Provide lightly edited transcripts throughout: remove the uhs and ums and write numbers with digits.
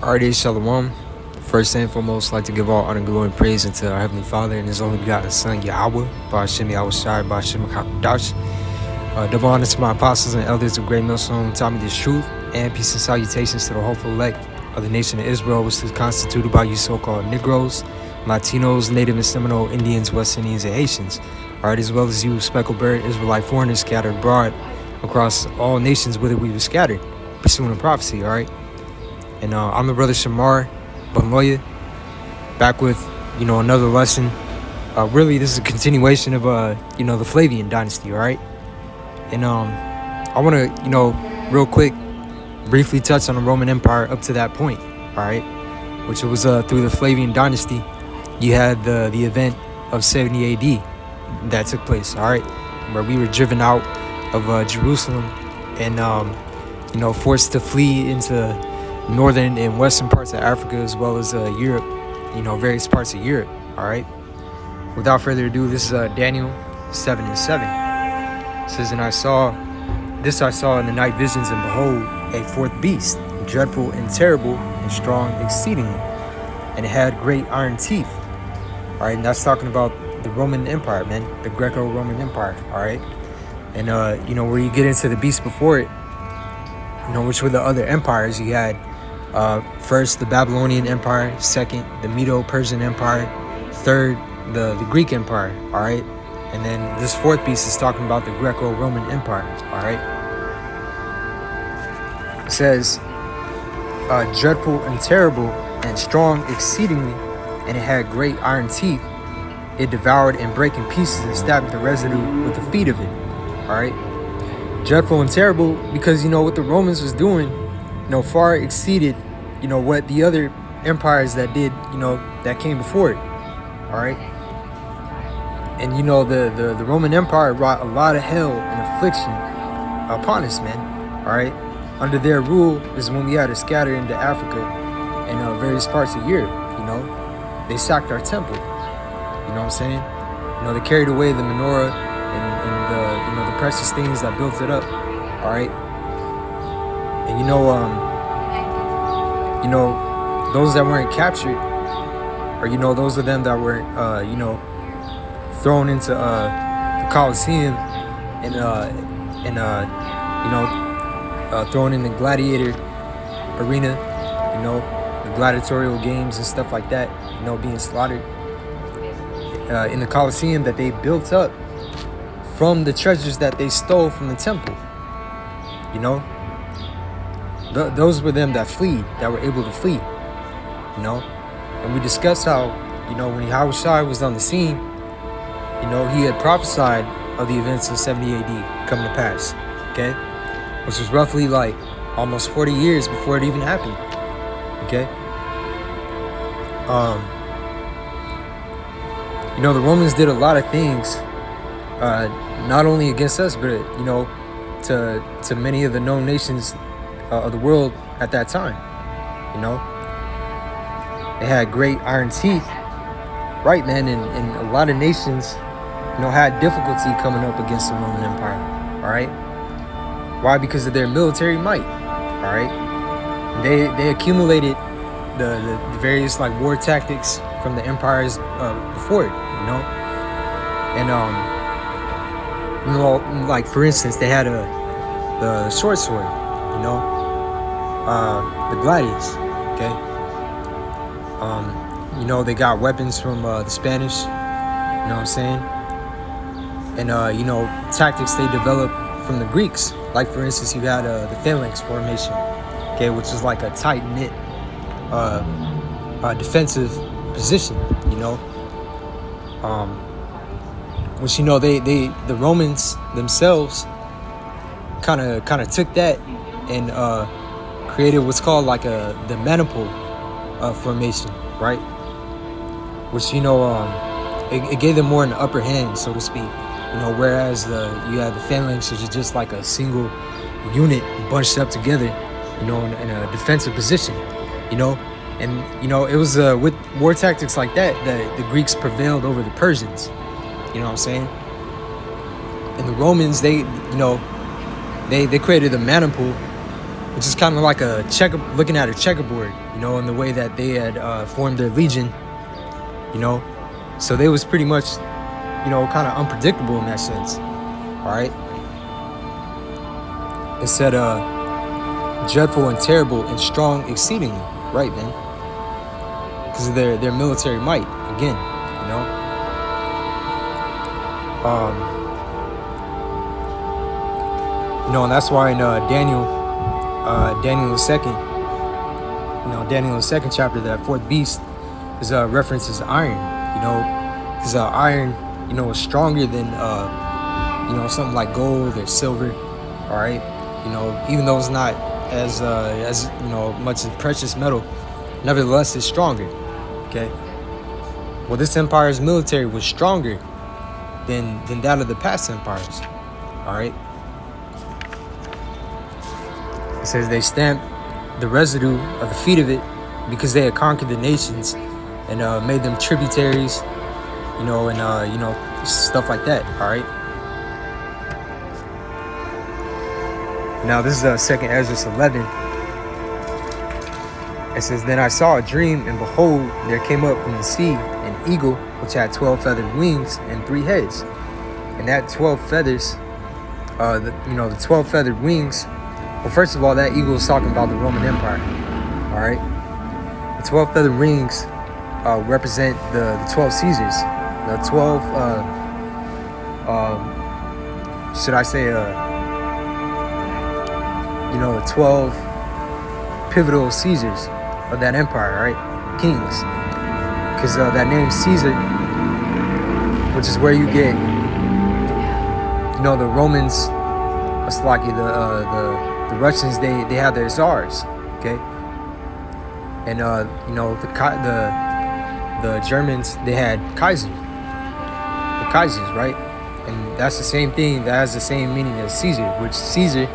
Alrighty, Shalom. First and foremost, I'd like to give all honor, glory, and praise unto our Heavenly Father and His only begotten Son, Yahweh, Ba'ashem Yahushai, Ba'ashem HaKadosh. Double honor to my apostles and elders of Great Millstone, taught me this truth, and peace and salutations to the hopeful elect of the nation of Israel, which is constituted by you so-called Negroes, Latinos, Native and Seminole, Indians, West Indians, and Haitians. Alright, as well as you speckled bird Israelite foreigners scattered abroad across all nations whither we were scattered, pursuing a prophecy, alright? And I'm the brother Shamar Banloya, back with, another lesson. Really, this is a continuation of, the Flavian dynasty, all right? And I want to, real quick, briefly touch on the Roman Empire up to that point, all right? Which was through the Flavian dynasty, you had the event of 70 AD that took place, all right? Where we were driven out of Jerusalem and, forced to flee into northern and western parts of Africa, as well as Europe, various parts of Europe. All right. Without further ado, this is Daniel 7:7. It says, "And I saw in the night visions, and behold, a fourth beast, dreadful and terrible and strong exceedingly, and it had great iron teeth." All right, and that's talking about the Roman Empire, man, the Greco-Roman Empire. All right, and where you get into the beast before it, which were the other empires. You had first the Babylonian Empire, second the Medo-Persian Empire, third the Greek Empire, all right? And then this fourth beast is talking about the Greco-Roman Empire, all right? It says, dreadful and terrible and strong exceedingly, and it had great iron teeth. It devoured and brake in pieces and stabbed the residue with the feet of it, all right? Dreadful and terrible because, what the Romans was doing, far exceeded, what the other empires that did, that came before it. All right. And, the Roman Empire brought a lot of hell and affliction upon us, man. All right. Under their rule is when we had to scatter into Africa and various parts of Europe. They sacked our temple. You know what I'm saying? They carried away the menorah and the precious things that built it up. All right. And those that weren't captured, or those of them that were thrown into the Colosseum and thrown in the gladiator arena, the gladiatorial games and stuff like that, being slaughtered in the Colosseum that they built up from the treasures that they stole from the temple. Those were them that were able to flee, And we discussed how, when Yahushua was on the scene, he had prophesied of the events of 70 AD coming to pass, okay? Which was roughly like almost 40 years before it even happened, okay? The Romans did a lot of things, not only against us, but, to many of the known nations of the world at that time. They had great iron teeth, right, man, and a lot of nations had difficulty coming up against the Roman Empire. All right, why? Because of their military might. All right, they accumulated the various like war tactics from the empires before it, and like for instance, they had the short sword, the gladius, okay? They got weapons from the Spanish, you know what I'm saying? And, tactics they developed from the Greeks. Like, for instance, you got the phalanx formation, okay, which is like a tight-knit defensive position, which, the Romans themselves kind of took that and created what's called like the maniple formation, right? Which it gave them more an upper hand, so to speak. Whereas you had the phalanx, which is just like a single unit bunched up together, in a defensive position, and it was with war tactics like that the Greeks prevailed over the Persians. You know what I'm saying? And the Romans, they created a maniple which is kind of like looking at a checkerboard, you know, in the way that they had formed their legion, you know. So they was pretty much, you know, kind of unpredictable in that sense. All right. It said, dreadful and terrible and strong exceedingly, right, man? Because of their military might, again, you know. You know, and that's why in Daniel the second, you know, Daniel the second chapter, that fourth beast is references iron, you know, because iron, you know, is stronger than you know, something like gold or silver, all right. You know, even though it's not as you know, much as precious metal, nevertheless, it's stronger. Okay. Well, this empire's military was stronger than that of the past empires. All right. It says they stamped the residue of the feet of it because they had conquered the nations and made them tributaries, you know, and you know, stuff like that. All right. Now this is 2nd Ezra 11. It says, then I saw a dream, and behold, there came up from the sea an eagle which had 12 feathered wings and 3 heads. And that 12 feathers, you know, the 12 feathered wings. Well, first of all, that eagle is talking about the Roman Empire. All right. The 12 feathered wings represent the 12 Caesars, the 12. Should I say? You know, the 12 pivotal Caesars of that empire, right? Kings. Because that name Caesar, which is where you get, you know, the Romans, it's like the Russians, they have their czars, okay? And you know, the Germans, they had Kaiser, the Kaisers, right? And that's the same thing, that has the same meaning as Caesar, which Caesar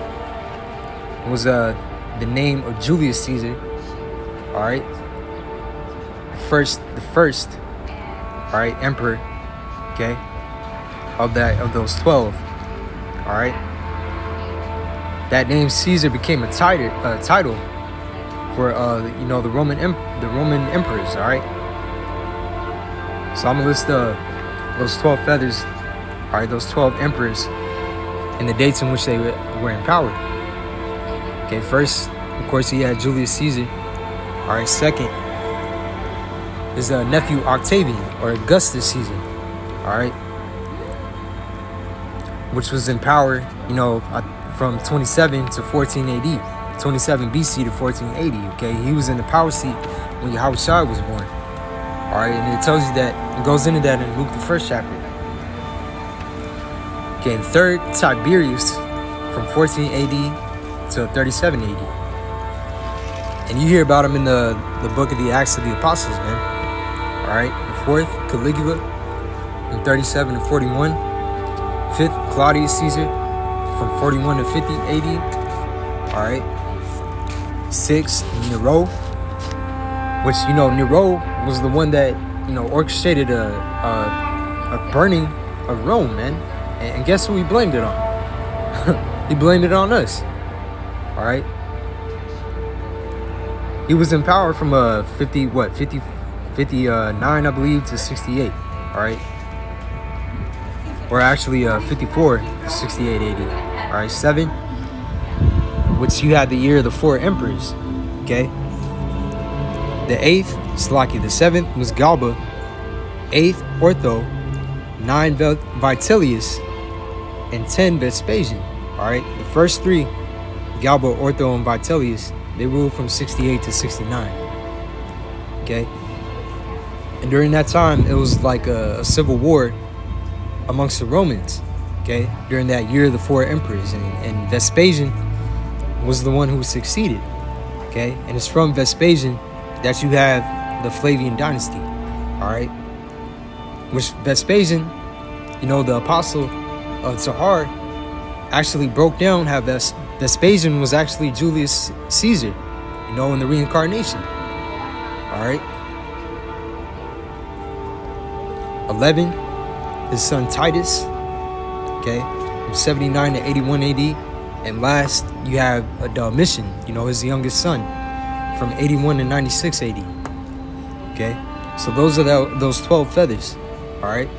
was the name of Julius Caesar, all right? The first, all right, emperor, okay, of those 12, all right. That name Caesar became a title for you know, the Roman emperors, all right. So I'm gonna list those 12 feathers, all right, those 12 emperors, and the dates in which they were in power. Okay, first, of course, he had Julius Caesar. All right, second, his nephew Octavian, or Augustus Caesar. All right, which was in power, you know, from 27 to 14 AD, 27 BC to 1480. Okay, he was in the power seat when Yahushua was born. All right, and it tells you that, it goes into that in Luke the 1st chapter. Okay, and third, Tiberius, from 14 AD to 37 AD. And you hear about him in the book of the Acts of the Apostles, man. All right. The fourth, Caligula, from 37 to 41. Fifth, Claudius Caesar, from 41 to 50 AD. All right. Sixth, Nero, which, you know, Nero was the one that, you know, orchestrated a burning of Rome, man. And guess who he blamed it on? He blamed it on us. All right. He was in power from 59, I believe, to 68. All right. Or actually 54 to 68 AD. All right. 7, which you had the year of the 4 emperors. Okay. The 8th, Slaki. The 7th was Galba. 8th, Ortho. 9, Vitellius. And 10, Vespasian. All right. The first 3, Galba, Ortho, and Vitellius, they ruled from 68 to 69. Okay. And during that time, it was like a civil war amongst the Romans. Okay. During that year of the 4 emperors. And Vespasian was the one who succeeded. Okay. And it's from Vespasian that you have the Flavian dynasty. All right. Which Vespasian, you know, the apostle of Tahar, actually broke down how Vespasian was actually Julius Caesar, you know, in the reincarnation. All right. 11, his son Titus, okay, from 79 to 81 AD. And last, you have the mission, his youngest son from 81 to 96 AD. Okay? So those are those 12 feathers. All right?